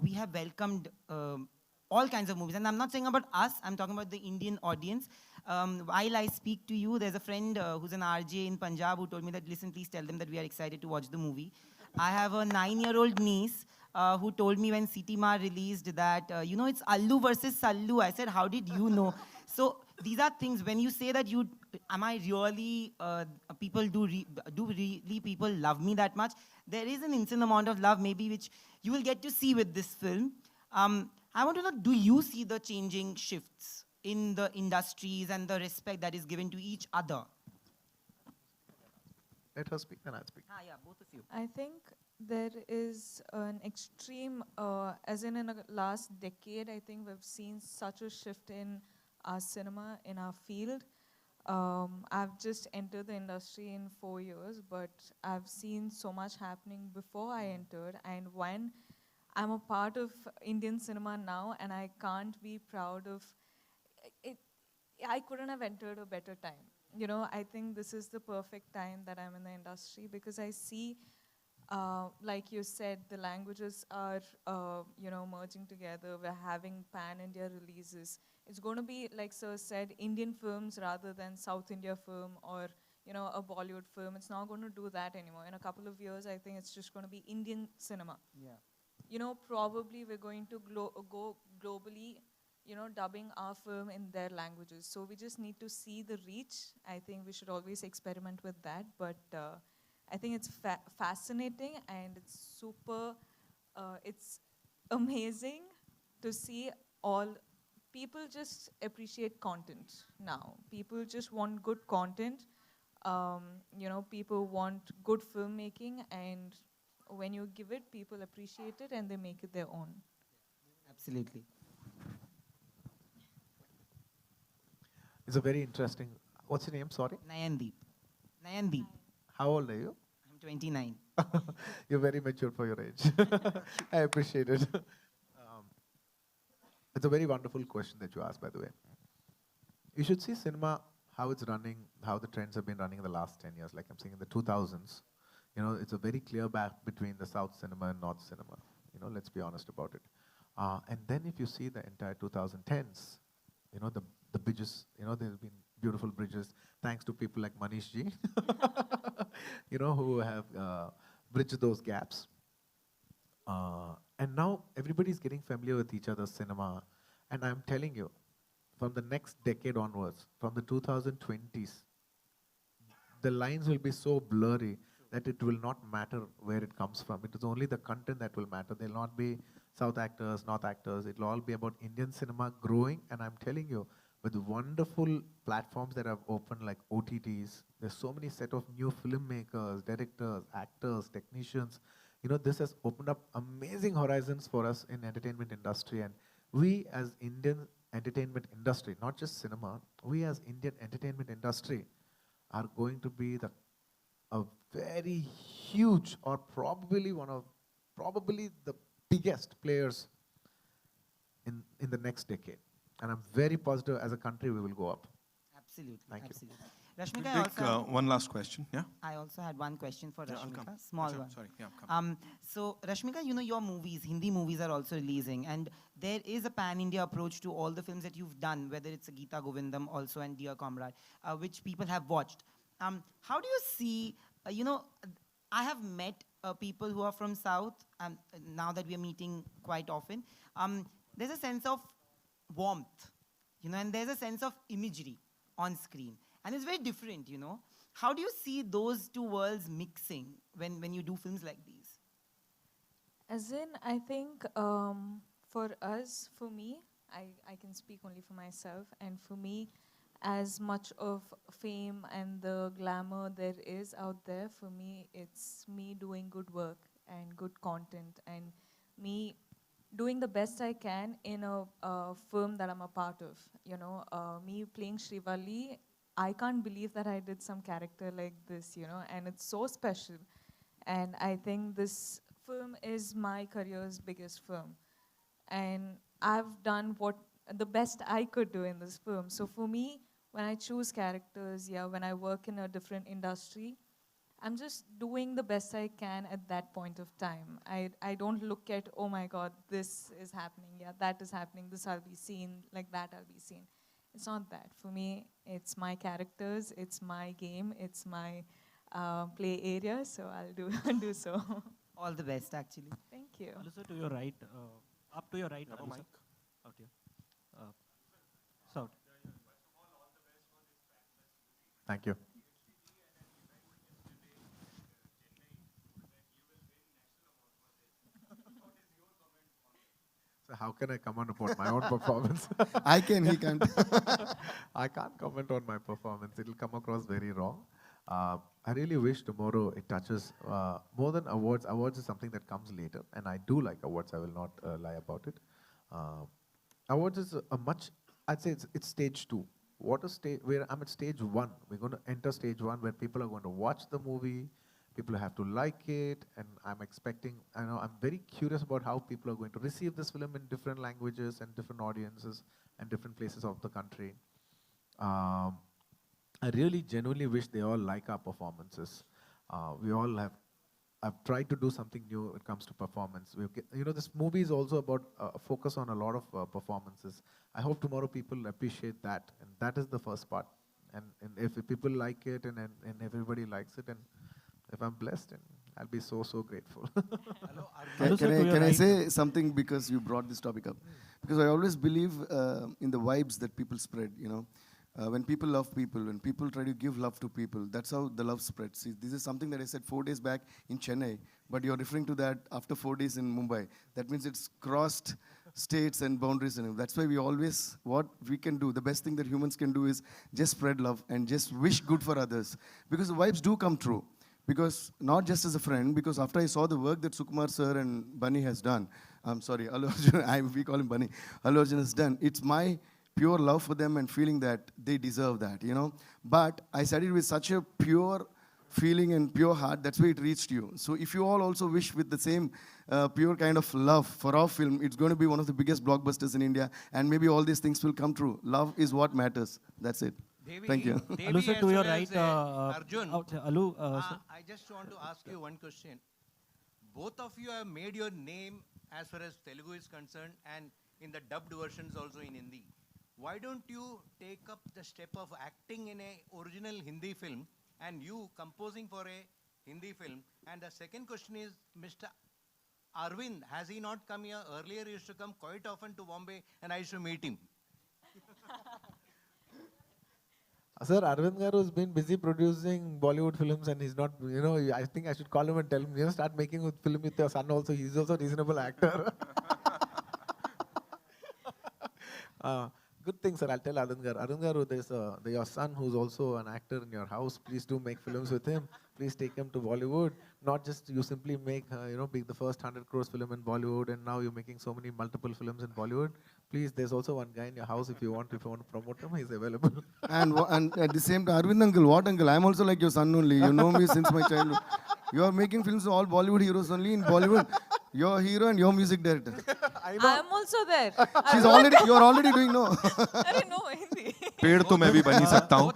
we have welcomed all kinds of movies. And I'm not saying about us, I'm talking about the Indian audience. While I speak to you, there's a friend who's an RJ in Punjab who told me that, listen, please tell them that we are excited to watch the movie. I have a 9-year-old niece who told me when Siti Ma released that, you know, it's Allu versus Sallu. I said, how did you know? So these are things, when you say that you, am I really, people do really people love me that much? There is an insane amount of love maybe which you will get to see with this film. I want to know, do you see the changing shifts in the industries and the respect that is given to each other? Let her speak, then I'll speak. Yeah, both of you. I think there is an extreme, as in the last decade, I think we've seen such a shift in our cinema, in our field. I've just entered the industry in 4 years, but I've seen so much happening before I entered. And when I'm a part of Indian cinema now, and I can't be proud of it, I couldn't have entered a better time. You know, I think this is the perfect time that I'm in the industry because I see, like you said, the languages are, you know, merging together. We're having pan-India releases. It's going to be, like Sir said, Indian films rather than South India film or, you know, a Bollywood film. It's not going to do that anymore. In a couple of years, I think it's just going to be Indian cinema. Yeah. You know, probably we're going to go globally, you know, dubbing our film in their languages. So we just need to see the reach. I think we should always experiment with that. But I think it's fascinating and it's super, it's amazing to see all, people just appreciate content now. People just want good content. You know, people want good filmmaking, and when you give it, people appreciate it and they make it their own. Absolutely. It's a very interesting, what's your name, sorry? Nayandeep. Nayandeep. How old are you? I'm 29. You're very mature for your age. I appreciate it. It's a very wonderful question that you asked, by the way. You should see cinema, how it's running, how the trends have been running in the last 10 years. Like I'm saying, in the 2000s, you know, it's a very clear gap between the South cinema and North cinema. You know, let's be honest about it. And then if you see the entire 2010s, you know, the bridges, you know, there's been beautiful bridges, thanks to people like Manish ji, you know, who have bridged those gaps. And now everybody's getting familiar with each other's cinema. And I'm telling you, from the next decade onwards, from the 2020s, the lines will be so blurry that it will not matter where it comes from. It is only the content that will matter. There will not be South actors, North actors. It will all be about Indian cinema growing. And I'm telling you, with wonderful platforms that have opened like OTTs, there's so many set of new filmmakers, directors, actors, technicians. You know, this has opened up amazing horizons for us in entertainment industry. And we as Indian entertainment industry, not just cinema, we as Indian entertainment industry are going to be a very huge, or probably the biggest players in the next decade. And I'm very positive as a country we will go up. Absolutely. Thank absolutely. you. Rashmika, We'll take one last question, yeah? I also had one question for Yeah, I'll Rashmika, come. small Sure, one. sorry, yeah, come. So Rashmika, you know, your movies, Hindi movies are also releasing, and there is a pan-India approach to all the films that you've done, whether it's a Geeta Govindam also and Dear Comrade, which people have watched. How do you see, you know, I have met people who are from South, now that we are meeting quite often. There's a sense of warmth, you know, and there's a sense of imagery on screen. And it's very different, you know. How do you see those two worlds mixing when you do films like these? As in, I think for us, for me, I can speak only for myself, and for me, as much of fame and the glamour there is out there, for me, it's me doing good work and good content, and me doing the best I can in a film that I'm a part of. You know, me playing Srivalli, I can't believe that I did some character like this, you know, and it's so special. And I think this film is my career's biggest film. And I've done the best I could do in this film. So for me, when I choose characters, yeah, when I work in a different industry, I'm just doing the best I can at that point of time. I don't look at, oh my God, this is happening, yeah, that is happening, this I'll be seen, like that I'll be seen. It's not that. For me, it's my characters, it's my game, it's my play area, so I'll do so. All the best, actually. Thank you. Alu to your right. Up to your right. Alu sir. Okay. So. Thank you. So how can I comment upon my own performance? I can, he can't. I can't comment on my performance. It'll come across very wrong. I really wish tomorrow it touches more than awards. Awards is something that comes later, and I do like awards. I will not lie about it. Awards is a much, I'd say it's stage 2. What a stage, where I'm at stage 1. We're going to enter stage 1 where people are going to watch the movie, people have to like it, and I'm expecting, I'm very curious about how people are going to receive this film in different languages and different audiences and different places of the country. I really genuinely wish they all like our performances. I've tried to do something new when it comes to performance. This movie is also about focus on a lot of performances. I hope tomorrow people appreciate that, and that is the first part. And if people like it and everybody likes it, and if I'm blessed, and I'll be so grateful. Can I say something because you brought this topic up? Because I always believe in the vibes that people spread, when people love people, when people try to give love to people, that's how the love spreads. See, this is something that I said 4 days back in Chennai, but you're referring to that after 4 days in Mumbai. That means it's crossed states and boundaries. And that's why we always, what we can do, the best thing that humans can do is just spread love and just wish good for others. Because the vibes do come true. Because not just as a friend, because after I saw the work that Sukumar sir and Bunny has done, I'm sorry, Allu Arjun, we call him Bunny, Allu Arjun has done, it's my pure love for them and feeling that they deserve that, But I said it with such a pure feeling and pure heart, that's why it reached you. So if you all also wish with the same pure kind of love for our film, it's going to be one of the biggest blockbusters in India, and maybe all these things will come true. Love is what matters. That's it. Thank you. Alu sir, to your right. Arjun, Alu, I just want to ask you one question. Both of you have made your name as far as Telugu is concerned, and in the dubbed versions also in Hindi. Why don't you take up the step of acting in a original Hindi film and you composing for a Hindi film? And the second question is, Mr. Arvind, has he not come here? Earlier he used to come quite often to Bombay and I used to meet him. Sir, Arvind Garu has been busy producing Bollywood films, and he's not, I think I should call him and tell him, start making a film with your son also. He's also a reasonable actor. Good thing, sir. I'll tell Arvind Garu. Arvind Garu, there's your son who's also an actor in your house. Please do make films with him. Please take him to Bollywood. Not just you simply make, be the first 100 crores film in Bollywood, and now you're making so many multiple films in Bollywood. Please, there's also one guy in your house if you want to promote him, he's available. And at the same time, Arvind uncle, what uncle? I'm also like your son only. You know me since my childhood. You are making films all Bollywood heroes only in Bollywood. You're a hero and you're music director. I'm also there. You're already doing no. अरे no Hindi. पेड़ तो मैं भी बन ही सकता हूँ.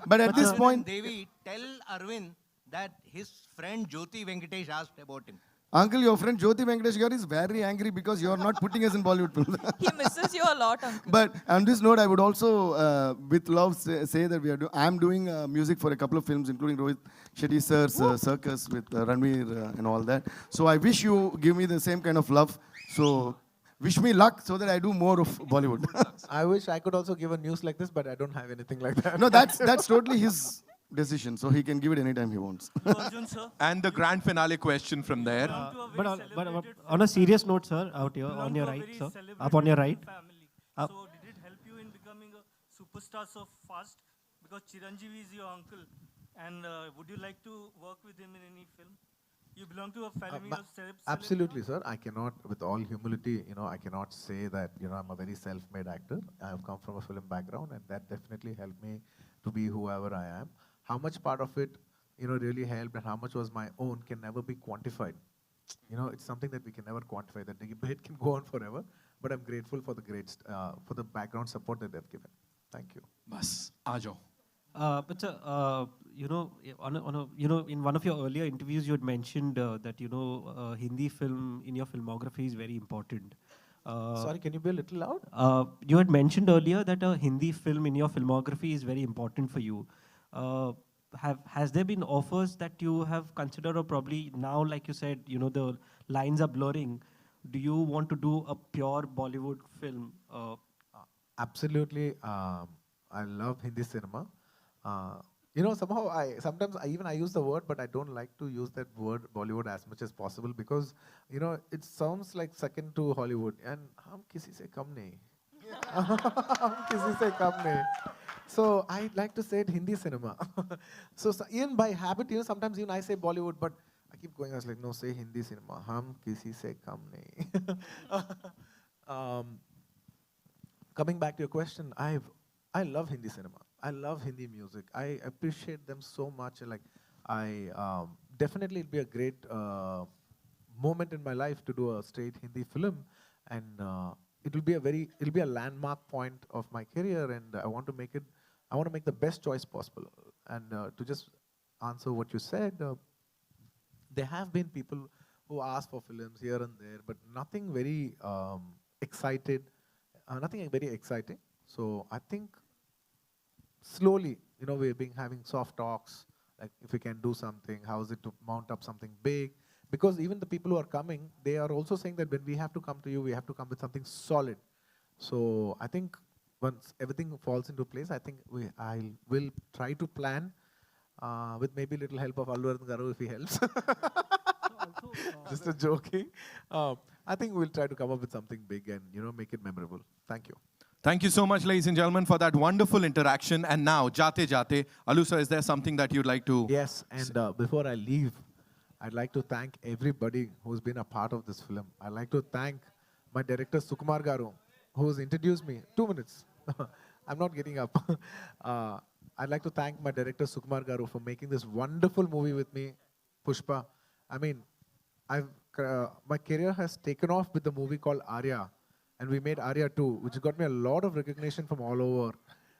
But at this point, Devi, tell Arvind that his friend Jyoti Venkatesh asked about him. Uncle, your friend Jyoti Venkatesh Garu is very angry because you are not putting us in Bollywood films. He misses you a lot, uncle. But on this note, I would also, with love, say that I'm doing music for a couple of films, including Rohit Shetty sir's Circus with Ranveer and all that. So I wish you give me the same kind of love. So wish me luck so that I do more of Bollywood. I wish I could also give a news like this, but I don't have anything like that. No, that's totally his decision, so he can give it anytime he wants. And the grand finale question from there. But on a serious note, sir, out here on your right, sir, up on your right. So did it help you in becoming a superstar so fast? Because Chiranjeevi is your uncle, and would you like to work with him in any film? You belong to a family of celebs. Absolutely, sir. I cannot, with all humility, I cannot say that, I'm a very self-made actor. I have come from a film background, and that definitely helped me to be whoever I am. How much part of it, really helped, and how much was my own can never be quantified. It's something that we can never quantify. That debate can go on forever. But I'm grateful for the for the background support that they've given. Thank you. Bas, aa jao. But in one of your earlier interviews, you had mentioned that Hindi film in your filmography is very important. Sorry, can you be a little loud? You had mentioned earlier that a Hindi film in your filmography is very important for you. Has there been offers that you have considered, or probably now, like you said, the lines are blurring? Do you want to do a pure Bollywood film? Absolutely. I love Hindi cinema. Somehow sometimes I use the word, but I don't like to use that word Bollywood as much as possible because, it sounds like second to Hollywood. And hum kisi se kam nahi. Hum kisi se kam nahi. So I like to say it Hindi cinema. so even by habit, sometimes even I say Bollywood, but I keep going. I was like, no, say Hindi cinema. Hum kisi se kam nahi. Coming back to your question, I love Hindi cinema. I love Hindi music. I appreciate them so much. Like, definitely it'd be a great moment in my life to do a straight Hindi film, and it'll be a landmark point of my career, and I want to make the best choice possible. And to just answer what you said, there have been people who ask for films here and there, but nothing very nothing very exciting. So I think slowly, we've been having soft talks, like if we can do something, how is it to mount up something big? Because even the people who are coming, they are also saying that when we have to come to you, we have to come with something solid. So I think once everything falls into place, I think I will try to plan with maybe a little help of Allu Arjun Garu if he helps. Just a joking. I think we'll try to come up with something big and make it memorable. Thank you. Thank you so much, ladies and gentlemen, for that wonderful interaction. And now, Jate Jate, Allu sir, is there something that you'd like to... Yes, and before I leave, I'd like to thank everybody who's been a part of this film. I'd like to thank my director, Sukumar Garu, who's introduced me. 2 minutes. I'm not getting up. I'd like to thank my director, Sukumar Garu, for making this wonderful movie with me, Pushpa. I mean, my career has taken off with the movie called Arya. And we made Arya 2, which got me a lot of recognition from all over.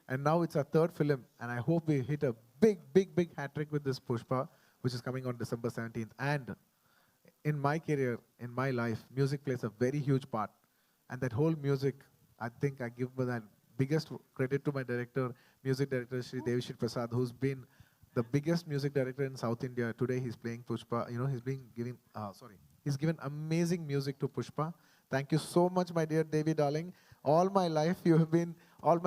And now it's our third film, and I hope we hit a big, big, big hat-trick with this Pushpa, which is coming on December 17th. And in my career, in my life, music plays a very huge part. And that whole music, I think I give that biggest credit to my director, music director, Shri Devashri Prasad, who's been the biggest music director in South India. Today he's playing Pushpa. He's given amazing music to Pushpa. Thank you so much, my dear Devi darling. All my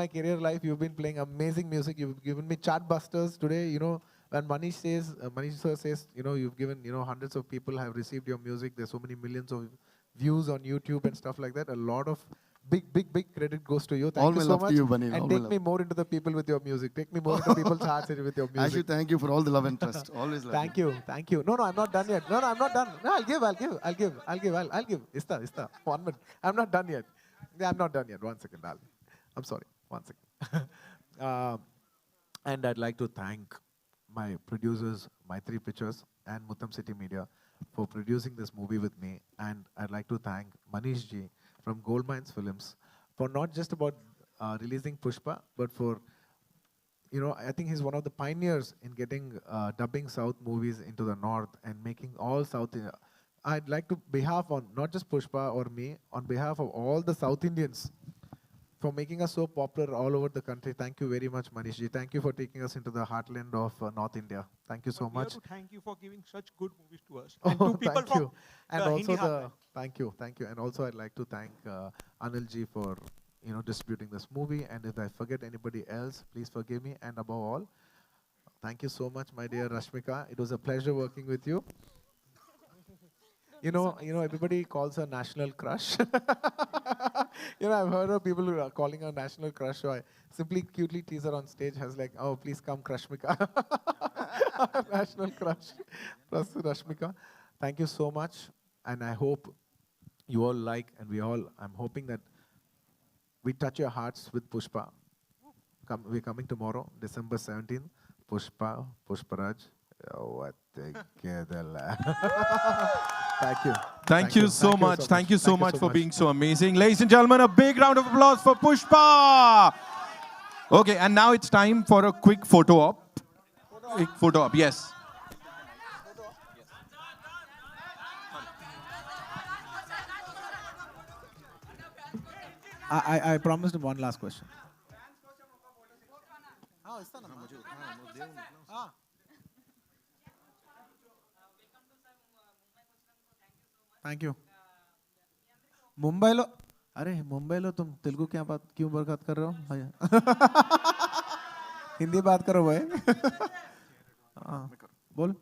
career life, you've been playing amazing music. You've given me chartbusters today. When Manish sir says, you've given, hundreds of people have received your music. There's so many millions of views on YouTube and stuff like that. A lot of big credit goes to you. Thank you so much. And take me more into the people with your music. Take me more into people's hearts with your music. Actually, thank you for all the love and trust. Always love. Thank you. No, I'm not done yet. No, I'm not done. No, I'll give. Ista. 1 minute. I'm not done yet. I'm not done yet. 1 second, darling. I'm sorry. 1 second. And I'd like to thank my producers, My3 Pictures and Muttam City Media for producing this movie with me. And I'd like to thank Manish Ji from Gold Mines Films for not just about releasing Pushpa, but for, I think he's one of the pioneers in getting dubbing South movies into the North and making all South. I'd like to, behalf on not just Pushpa or me, on behalf of all the South Indians, for making us so popular all over the country. Thank you very much, Manish Ji. Thank you for taking us into the heartland of North India. Thank you so much. We have to thank you for giving such good movies to us. And to people from and the also Hindi heartland. Thank you. And also I'd like to thank Anil Ji for distributing this movie. And if I forget anybody else, please forgive me. And above all, thank you so much, my dear Rashmika. It was a pleasure working with you. Everybody calls her national crush. I've heard of people who are calling her national crush. So I simply cutely tease her on stage. I was like, oh, please come, Crushmika. National crush. Plus Rashmika. Thank you so much. And I hope you all like, and I'm hoping that we touch your hearts with Pushpa. We're coming tomorrow, December 17th. Pushparaj. What together. Thank you. Thank you so much. Thank you so much for being so amazing. Ladies and gentlemen, a big round of applause for Pushpa. Okay, and now it's time for a quick photo op. Quick photo op, yes. I promised one last question. Thank you. Mumbai लो तुम तेलुगु क्यों बात कर रहे हो भैया? हिंदी बात करो भाई. बोल.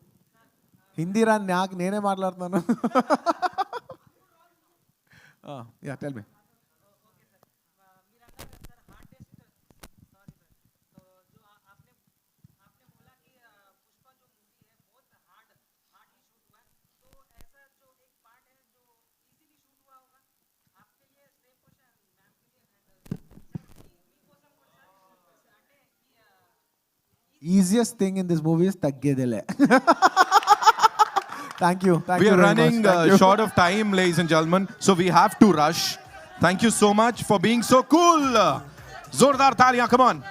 हिंदी रा नाक नेने माట్లాడుతున్నాను. Yeah, tell me. Easiest thing in this movie is taggedele. Thank you. We are running short of time, ladies and gentlemen, so we have to rush. Thank you so much for being so cool. Zordar taliyan, come on.